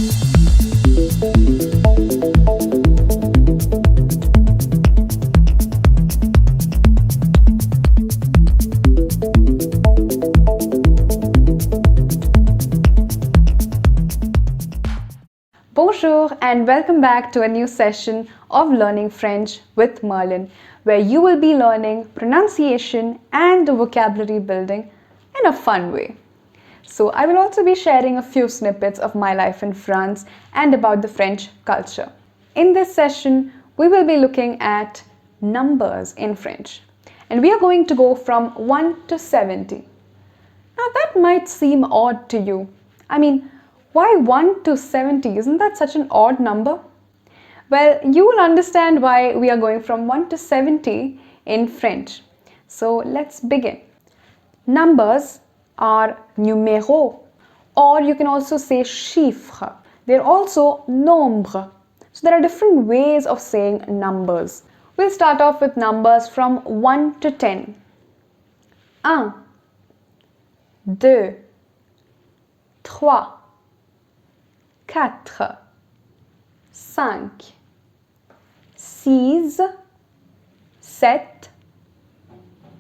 Bonjour and welcome back to a new session of Learning French with Merlyn, where you will be learning pronunciation and vocabulary building in a fun way. So I will also be sharing a few snippets of my life in France and about the French culture. In this session, we will be looking at numbers in French, and we are going to go from 1 to 70. Now that might seem odd to you. I mean, why 1 to 70? Isn't that such an odd number? Well, you will understand why we are going from 1 to 70 in French. So let's begin. Numbers are numéros, or you can also say chiffres. They're also nombre. So there are different ways of saying numbers. We'll start off with numbers from 1 to 10. 1, 2, 3, 4, 5, 6, 7,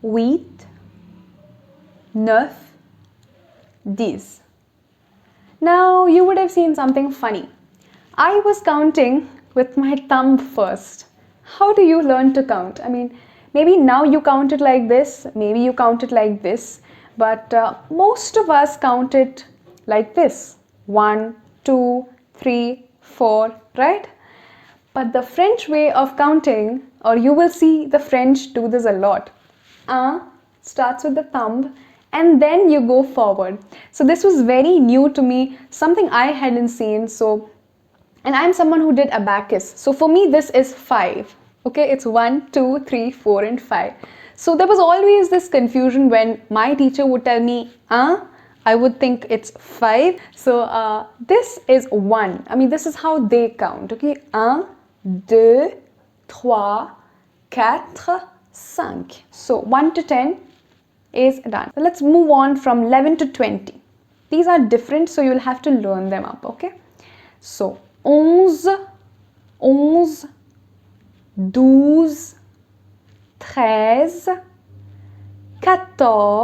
8, 9, 10. Now you would have seen something funny. I was counting with my thumb first. How do you learn to count? I mean, maybe now you count it like this, maybe you count it like this, but most of us count it like this. 1, 2, 3, 4, right? But the French way of counting, or you will see the French do this a lot. 1 starts with the thumb and then you go forward. So this was very new to me, something I hadn't seen. And I'm someone who did abacus. So for me, this is 5. Okay, it's 1, 2, 3, 4, and 5. So there was always this confusion when my teacher would tell me, I would think it's 5. So this is 1. I mean, this is how they count. Okay, 1, 2, 3, 4, 5. So 1 to 10 is done. So let's move on from 11 to 20. These are different, so you'll have to learn them up. Okay. So 11, 12, 13, 14,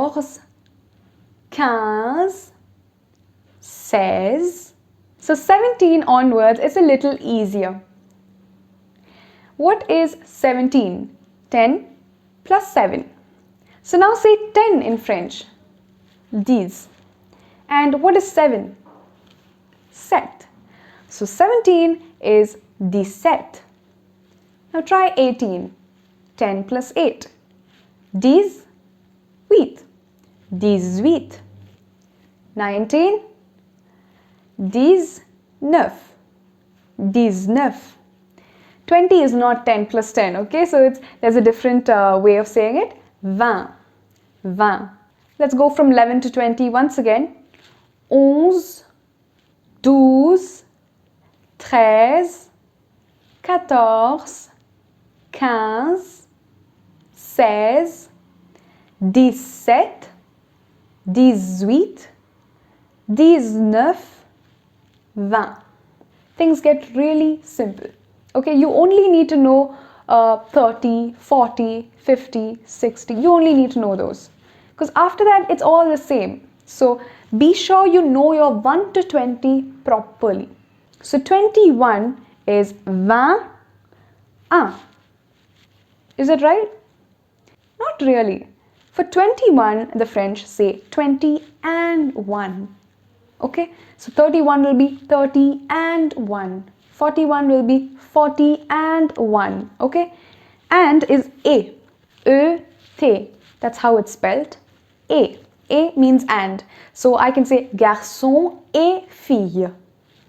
15, 16. So 17 onwards is a little easier. What is 17? 10 plus 7. So now say 10 in French. 10. And what is 7? 7. So 17 is 17. Now try 18. 10 plus 8. 18. 18. 19. 19. 19. 20 is not 10 plus 10, okay? So there's a different way of saying it. 20. 20. Let's go from 11 to 20 once again. 11, 12, 13, 14, 15, 16, 17, 18, 19, 20. Things get really simple. Okay, you only need to know 30, 40, 50, 60. You only need to know those. Because after that, it's all the same. So be sure you know your 1 to 20 properly. So 21 is 21. Is it right? Not really. For 21, the French say 20 and 1. Okay, so 31 will be 30 and 1. 41 will be 40 and 1. Okay, and is A. E-T. That's how it's spelled. A. A means and. So I can say garçon et fille.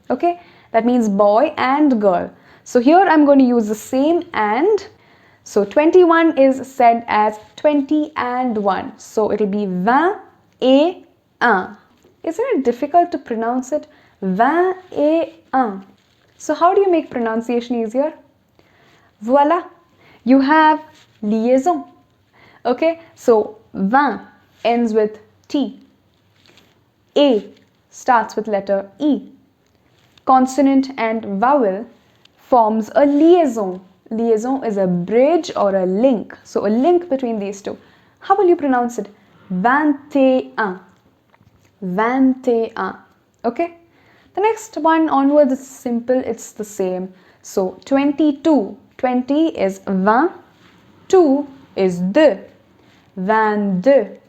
Okay, that means boy and girl. So here I'm going to use the same and. So 21 is said as 20 and 1. So it will be 20 et 1. Isn't it difficult to pronounce it? 20 et 1. So how do you make pronunciation easier? Voila, you have liaison. Okay, so 20 ends with T. A starts with letter E. consonant and vowel forms a liaison. Liaison is a bridge or a link. So a link between these two. How will you pronounce it? 21. 21. Okay? The next one onwards is simple. It's the same. So 22. 20 is 20. 2 is 2. 22.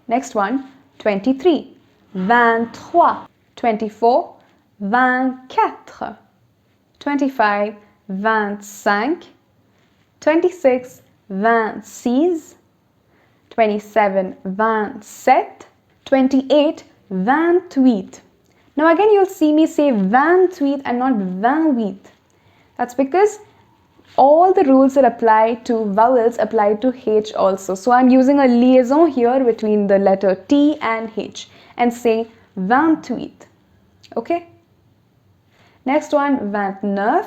Next one, 23. 23. 24. 24. 25. 25. 26. 26. 27. 27. 28. 28. Now again you'll see me say 28 and not 28. That's because all the rules that apply to vowels apply to H also. So I'm using a liaison here between the letter T and H and saying 28. Okay? Next one, 29.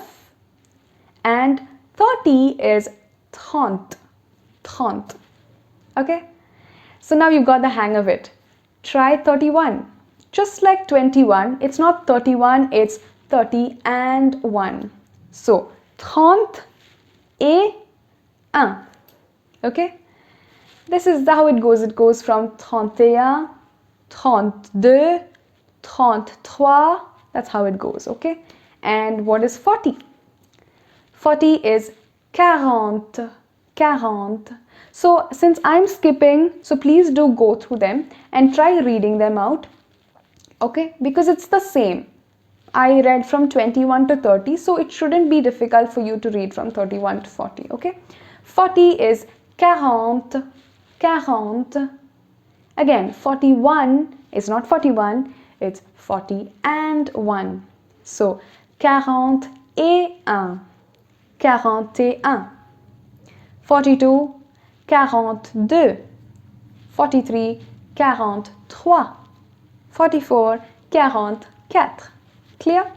And 30 is 30. 30. Okay? So now you've got the hang of it. Try 31. Just like 21, it's not 31, it's 30 and 1. So 30 et 1. Okay? This is how it goes. It goes from 31, 32, 33. That's how it goes. Okay? And what is 40? 40 is 40. 40. So since I'm skipping, so please do go through them and try reading them out. Okay? Because it's the same. I read from 21 to 30, so it shouldn't be difficult for you to read from 31 to 40, okay? 40 is 40, 40. Again, 41 is not 41, it's 40 and 1. So, 41, 41. 42, 42. 43, 43. 44, 44. Clear?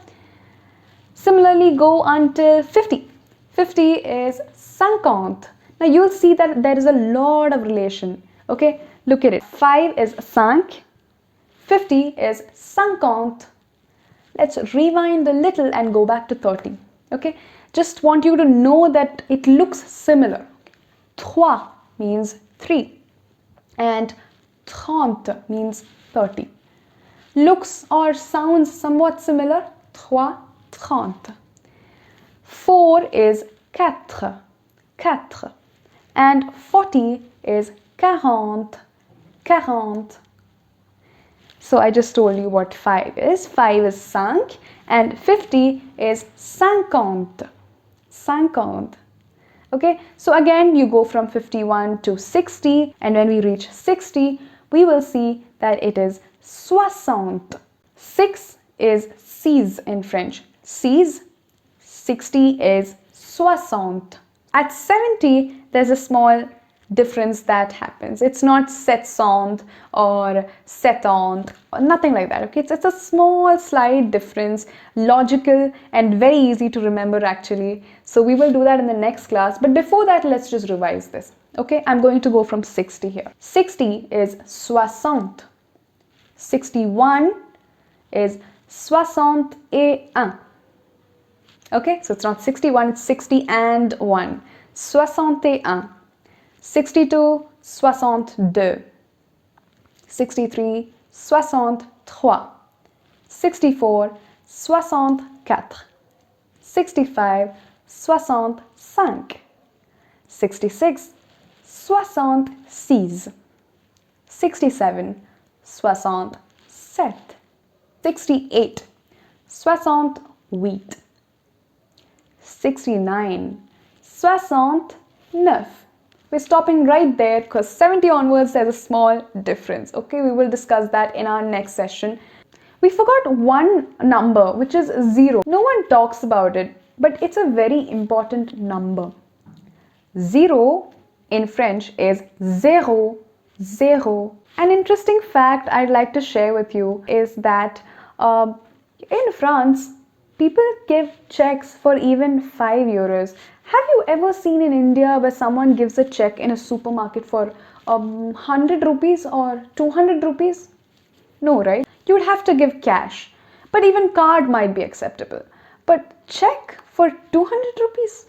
Similarly, go until 50. 50 is 50. Now you'll see that there is a lot of relation. Okay, look at it. 5 is 5. 50 is 50. Let's rewind a little and go back to 30. Okay, just want you to know that it looks similar. 3 means 3 and 30 means 30. Looks or sounds somewhat similar. 3, 30. 4 is 4, 4. And 40 is 40, 40. So I just told you what 5 is. 5 is 5 and 50 is 50, 50. Okay, so again you go from 51 to 60, and when we reach 60, we will see that it is 60. 6 is 6 in French. 6. 60 is 60. At 70, there's a small difference that happens. It's not 700 or 70 or nothing like that. Okay, it's a small slight difference, logical and very easy to remember actually. So we will do that in the next class. But before that, let's just revise this. Okay, I'm going to go from 60 here. 60 is 60. 61 is 61. Okay, so it's not 61, it's 60 and 1. 61. 62, 62. 63, 63. 64, 64. 65, 65. 66, 66. 67, 67. 68, 68. 69, 69. We're stopping right there because 70 onwards there's a small difference. Okay, we will discuss that in our next session. We forgot one number, which is 0. No one talks about it, but it's a very important number. 0 in French is 0, 0. An interesting fact I'd like to share with you is that in France, people give checks for even 5 euros. Have you ever seen in India where someone gives a check in a supermarket for 100 rupees or 200 rupees? No, right? You would have to give cash. But even card might be acceptable. But check for 200 rupees?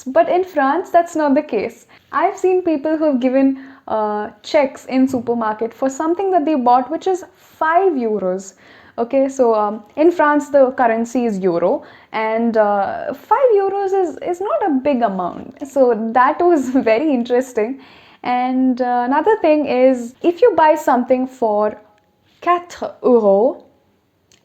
But in France, that's not the case. I've seen people who have given checks in supermarket for something that they bought, which is 5 euros. Okay, so in France, the currency is euro, and 5 euros is not a big amount. So that was very interesting. And another thing is, if you buy something for 4 euros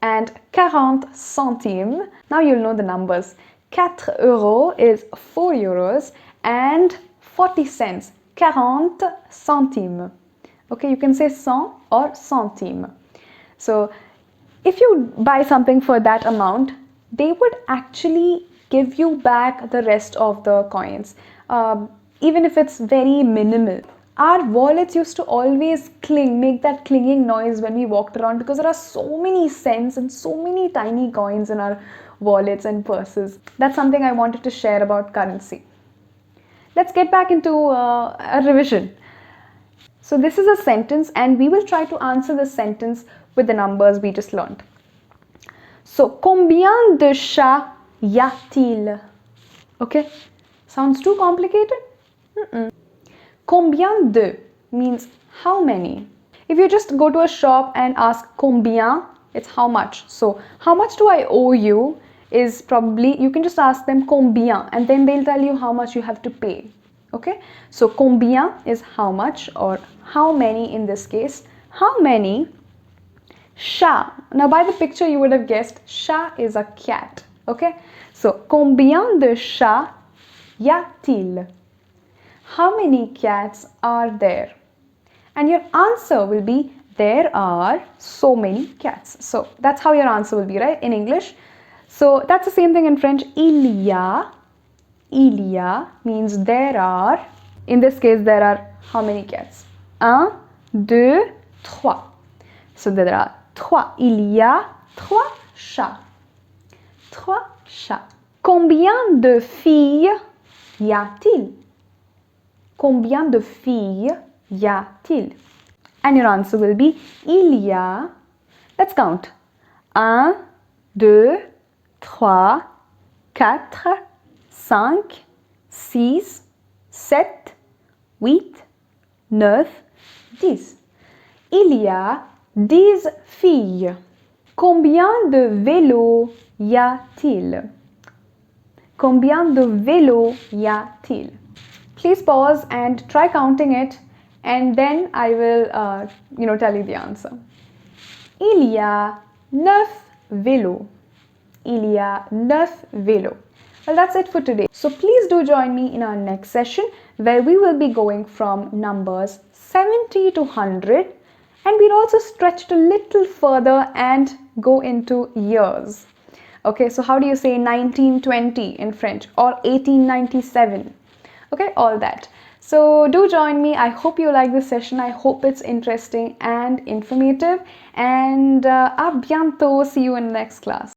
and 40 centimes, now you'll know the numbers. 4 euros is 4 euros and 40 cents, 40 centimes. Okay, you can say cent or centime. So if you buy something for that amount, they would actually give you back the rest of the coins, even if it's very minimal. Our wallets used to always make that clinging noise when we walked around, because there are so many cents and so many tiny coins in our wallets and purses. That's something I wanted to share about currency. Let's get back into a revision. So this is a sentence, and we will try to answer this sentence with the numbers we just learned. So, combien de chats y a-t-il? Okay, sounds too complicated? Combien de means how many. If you just go to a shop and ask combien, it's how much. So, how much do I owe you is probably, you can just ask them combien, and then they'll tell you how much you have to pay. Okay, so combien is how much, or how many in this case. How many chats? Now by the picture you would have guessed chat is a cat. Okay, so combien de chats y a-t-il? How many cats are there? And your answer will be, there are so many cats. So that's how your answer will be, right, in English. So that's the same thing in French. Il y a means there are. In this case, there are how many cats? Un, deux, trois. So there are trois. Il y a trois chats. Trois chats. Combien de filles y a-t-il? Combien de filles y a-t-il? And your answer will be, il y a, let's count. Un, deux, trois, quatre, 5, 6, 7, 8, 9, 10. Il y a 10 filles. Combien de vélos y a-t-il? Combien de vélos y a-t-il? Please pause and try counting it, and then I will tell you the answer. Il y a 9 vélos. Il y a 9 vélos. Well, that's it for today. So please do join me in our next session, where we will be going from numbers 70 to 100, and we'll also stretch it a little further and go into years. Okay, so how do you say 1920 in French, or 1897? Okay, all that. So do join me. I hope you like this session. I hope it's interesting and informative. And à bientôt. See you in the next class.